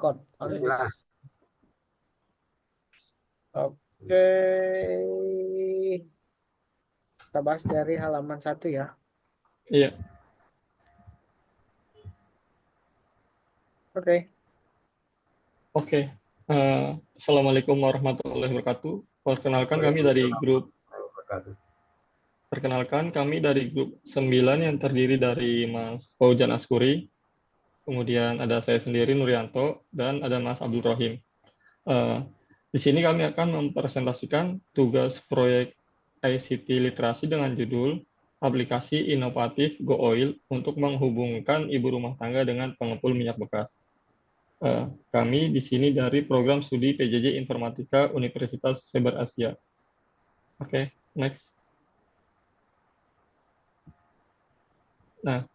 record. Bismillah. Oke. Kita bahas dari halaman 1 ya. Iya. Oke. Oke. Assalamualaikum warahmatullahi wabarakatuh. Perkenalkan kami dari grup 9 yang terdiri dari Mas Faujan Askuri, kemudian ada saya sendiri Nuryanto, dan ada Mas Abdul Rohim. Di sini kami akan mempresentasikan tugas proyek ICT literasi dengan judul Aplikasi Inovatif GoOil untuk menghubungkan ibu rumah tangga dengan pengepul minyak bekas. Kami di sini dari program studi PJJ Informatika Universitas Sebar Asia. Oke, next. Nah,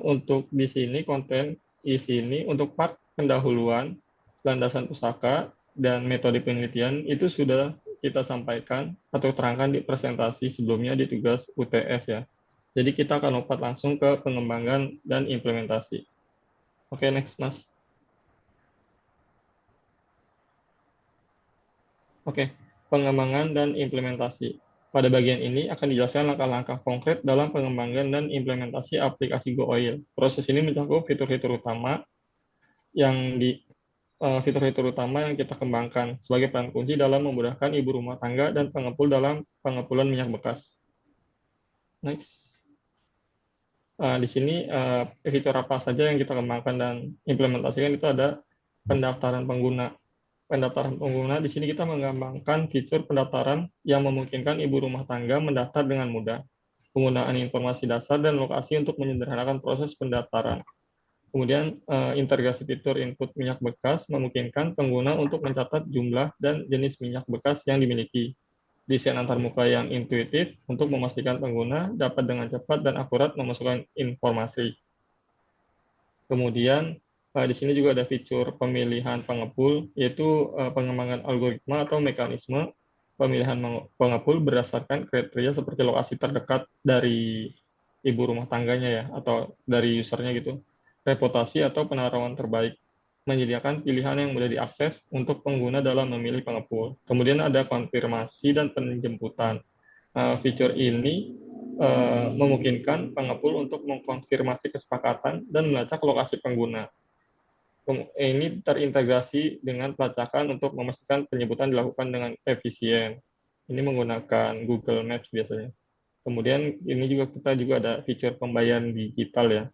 untuk di sini konten di sini untuk part pendahuluan, landasan pusaka, dan metode penelitian itu sudah kita sampaikan atau terangkan di presentasi sebelumnya di tugas UTS ya. Jadi kita akan lompat langsung ke pengembangan dan implementasi. Oke, next Mas. Oke, pengembangan dan implementasi. Pada bagian ini akan dijelaskan langkah-langkah konkret dalam pengembangan dan implementasi aplikasi GoOil. Proses ini mencakup fitur-fitur utama yang kita kembangkan sebagai peran kunci dalam memudahkan ibu rumah tangga dan pengepul dalam pengepulan minyak bekas. Next. Di sini fitur apa saja yang kita kembangkan dan implementasikan itu ada pendaftaran pengguna. Pendaftaran pengguna di sini kita mengembangkan fitur pendaftaran yang memungkinkan ibu rumah tangga mendaftar dengan mudah. Penggunaan informasi dasar dan lokasi untuk menyederhanakan proses pendaftaran. Kemudian integrasi fitur input minyak bekas memungkinkan pengguna untuk mencatat jumlah dan jenis minyak bekas yang dimiliki. Desain antarmuka yang intuitif untuk memastikan pengguna dapat dengan cepat dan akurat memasukkan informasi. Kemudian di sini juga ada fitur pemilihan pengepul, yaitu pengembangan algoritma atau mekanisme pemilihan pengepul berdasarkan kriteria seperti lokasi terdekat dari ibu rumah tangganya ya, atau dari usernya gitu. Reputasi atau penerawan terbaik, menyediakan pilihan yang mudah diakses untuk pengguna dalam memilih pengepul. Kemudian ada konfirmasi dan penjemputan. Fitur ini memungkinkan pengepul untuk mengkonfirmasi kesepakatan dan melacak lokasi pengguna. Ini terintegrasi dengan pelacakan untuk memastikan penyebutan dilakukan dengan efisien. Ini menggunakan Google Maps biasanya. Kemudian ini kita juga ada fitur pembayaran digital ya.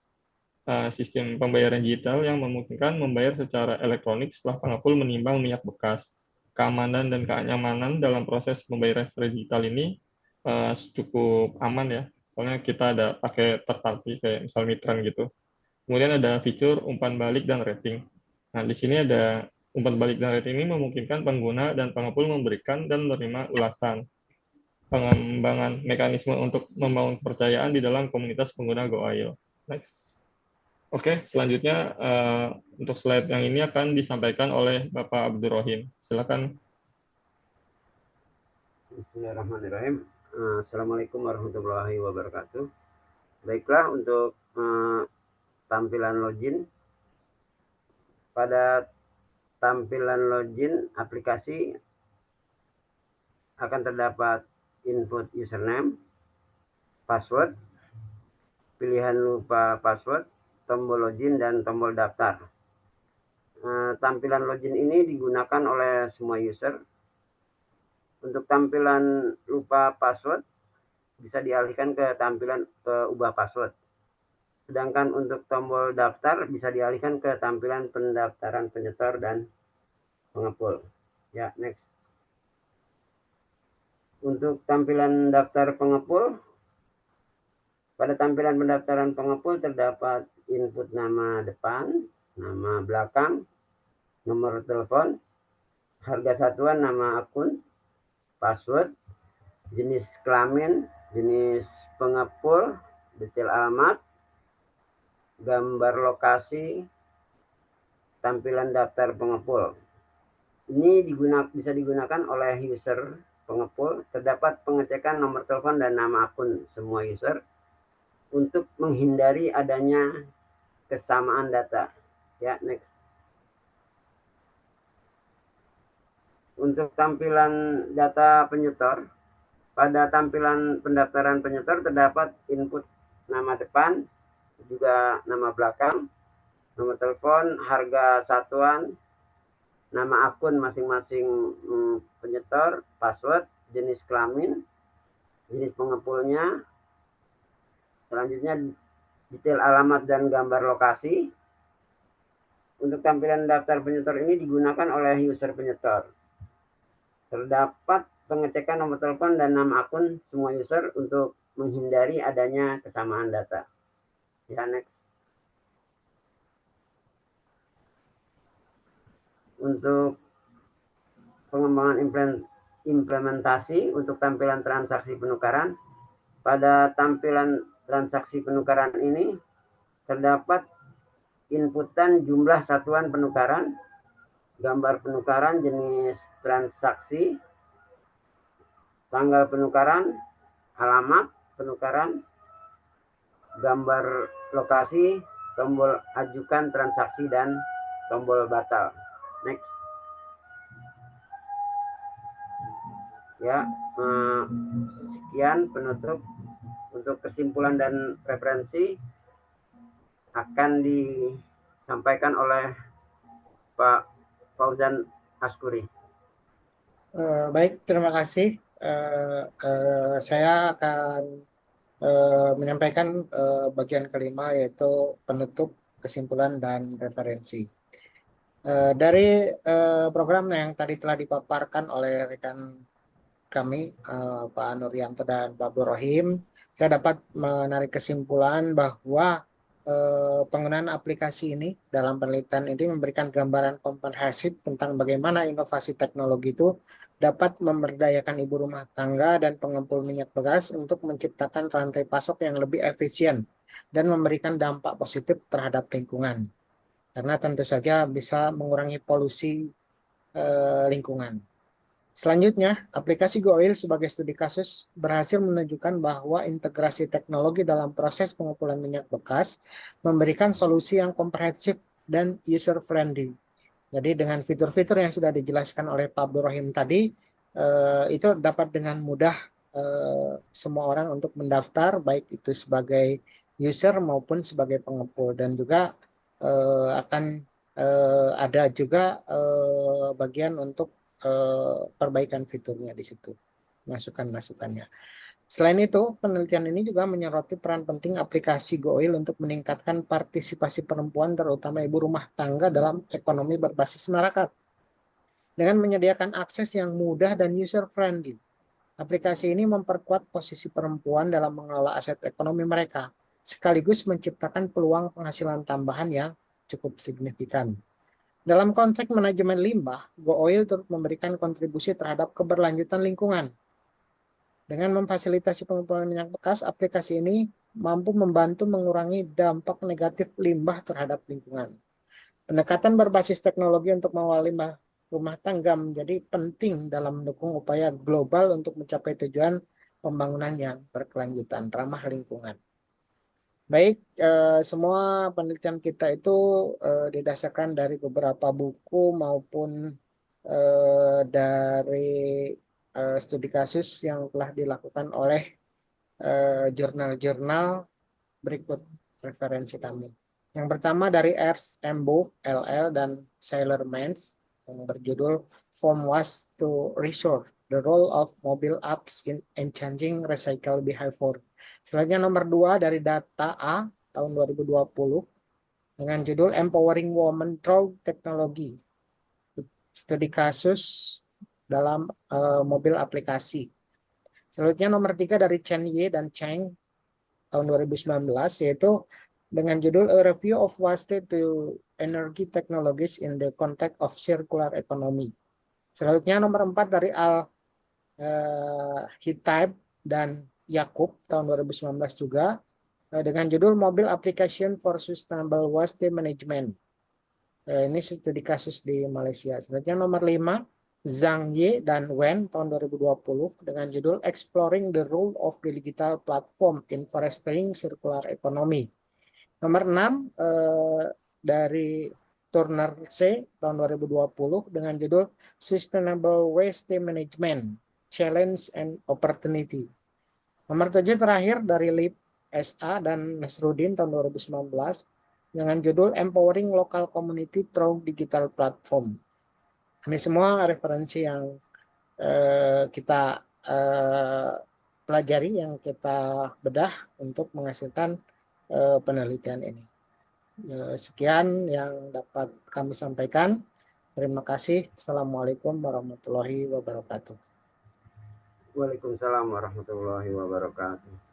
Sistem pembayaran digital yang memungkinkan membayar secara elektronik setelah pengepul menimbang minyak bekas. Keamanan dan kenyamanan dalam proses pembayaran secara digital ini cukup aman ya. Soalnya kita ada pakai third party kayak misal Mitran gitu. Kemudian ada fitur umpan balik dan rating. Nah, di sini ada umpan balik dan rating ini memungkinkan pengguna dan pengepul memberikan dan menerima ulasan. Pengembangan mekanisme untuk membangun kepercayaan di dalam komunitas pengguna GoOil. Next. Oke, selanjutnya untuk slide yang ini akan disampaikan oleh Bapak Abdul Rohim. Silakan. Bismillahirrahmanirrahim. Assalamualaikum warahmatullahi wabarakatuh. Baiklah, untuk tampilan login. Pada tampilan login aplikasi akan terdapat input username, password, pilihan lupa password, tombol login, dan tombol daftar. Tampilan login ini digunakan oleh semua user. Untuk tampilan lupa password bisa dialihkan ke tampilan ubah password. Sedangkan untuk tombol daftar bisa dialihkan ke tampilan pendaftaran penyetor dan pengepul. Ya, next. Untuk tampilan daftar pengepul, pada tampilan pendaftaran pengepul terdapat input nama depan, nama belakang, nomor telepon, harga satuan, nama akun, password, jenis kelamin, jenis pengepul, detail alamat, gambar lokasi, tampilan daftar pengepul. Ini bisa digunakan oleh user pengepul. Terdapat pengecekan nomor telepon dan nama akun semua user untuk menghindari adanya kesamaan data. Ya, next. Untuk tampilan data penyetor, pada tampilan pendaftaran penyetor terdapat input nama depan, juga nama belakang, nomor telepon, harga satuan, nama akun masing-masing penyetor, password, jenis kelamin, jenis pengepulnya, selanjutnya detail alamat dan gambar lokasi. Untuk tampilan daftar penyetor ini digunakan oleh user penyetor. Terdapat pengecekan nomor telepon dan nama akun semua user untuk menghindari adanya kesamaan data. Ya, next. Untuk pengembangan implementasi untuk tampilan transaksi penukaran, pada tampilan transaksi penukaran ini terdapat inputan jumlah satuan penukaran, gambar penukaran, jenis transaksi, tanggal penukaran, alamat penukaran, gambar lokasi, tombol ajukan transaksi, dan tombol batal. Next. Ya, sekian penutup. Untuk kesimpulan dan referensi akan disampaikan oleh Pak Fauzan Askuri. Baik, terima kasih. Saya akan menyampaikan bagian kelima, yaitu penutup, kesimpulan, dan referensi. Dari program yang tadi telah dipaparkan oleh rekan kami, Pak Nuryanto dan Pak Burrohim, saya dapat menarik kesimpulan bahwa penggunaan aplikasi ini dalam penelitian ini memberikan gambaran komprehensif tentang bagaimana inovasi teknologi itu dapat memberdayakan ibu rumah tangga dan pengepul minyak bekas untuk menciptakan rantai pasok yang lebih efisien dan memberikan dampak positif terhadap lingkungan. Karena tentu saja bisa mengurangi polusi lingkungan. Selanjutnya, aplikasi GoOil sebagai studi kasus berhasil menunjukkan bahwa integrasi teknologi dalam proses pengumpulan minyak bekas memberikan solusi yang komprehensif dan user-friendly. Jadi dengan fitur-fitur yang sudah dijelaskan oleh Pak Burrohim tadi, itu dapat dengan mudah semua orang untuk mendaftar, baik itu sebagai user maupun sebagai pengepul. Dan juga akan ada juga bagian untuk perbaikan fiturnya di situ, masukan-masukannya. Selain itu, penelitian ini juga menyoroti peran penting aplikasi GoOil untuk meningkatkan partisipasi perempuan, terutama ibu rumah tangga, dalam ekonomi berbasis masyarakat. Dengan menyediakan akses yang mudah dan user-friendly, aplikasi ini memperkuat posisi perempuan dalam mengelola aset ekonomi mereka, sekaligus menciptakan peluang penghasilan tambahan yang cukup signifikan. Dalam konteks manajemen limbah, GoOil turut memberikan kontribusi terhadap keberlanjutan lingkungan. Dengan memfasilitasi pengumpulan minyak bekas, aplikasi ini mampu membantu mengurangi dampak negatif limbah terhadap lingkungan. Pendekatan berbasis teknologi untuk mengelola limbah rumah tangga menjadi penting dalam mendukung upaya global untuk mencapai tujuan pembangunan yang berkelanjutan, ramah lingkungan. Baik, semua penelitian kita itu didasarkan dari beberapa buku maupun dari studi kasus yang telah dilakukan oleh jurnal-jurnal. Berikut referensi kami. Yang pertama dari Ernst M. Boff, LL, dan Sailor-Mans yang berjudul From Waste to Resource, The Role of Mobile Apps in Changing Recycle Behavior. Selanjutnya nomor 2 dari Data A tahun 2020 dengan judul Empowering Women Through Technology, studi kasus dalam mobil aplikasi. Selanjutnya nomor 3 dari Chen Ye dan Cheng tahun 2019, yaitu dengan judul A Review of Waste to Energy Technologies in the Context of Circular Economy. Selanjutnya nomor 4 dari Al-Hitaib dan Yakub tahun 2019 juga dengan judul Mobile Application for Sustainable Waste Management. Ini studi kasus di Malaysia. Selanjutnya nomor 5 Zhang Ye dan Wen tahun 2020 dengan judul Exploring the Role of the Digital Platform in Fostering Circular Economy. Nomor 6 dari Turner C tahun 2020 dengan judul Sustainable Waste Management Challenge and Opportunity. Nomor 7 terakhir dari LIP SA dan Nasruddin tahun 2019 dengan judul Empowering Local Community Through Digital Platform. Ini semua referensi yang kita pelajari, yang kita bedah untuk menghasilkan penelitian ini. Sekian yang dapat kami sampaikan. Terima kasih. Assalamualaikum warahmatullahi wabarakatuh. Waalaikumsalam warahmatullahi wabarakatuh.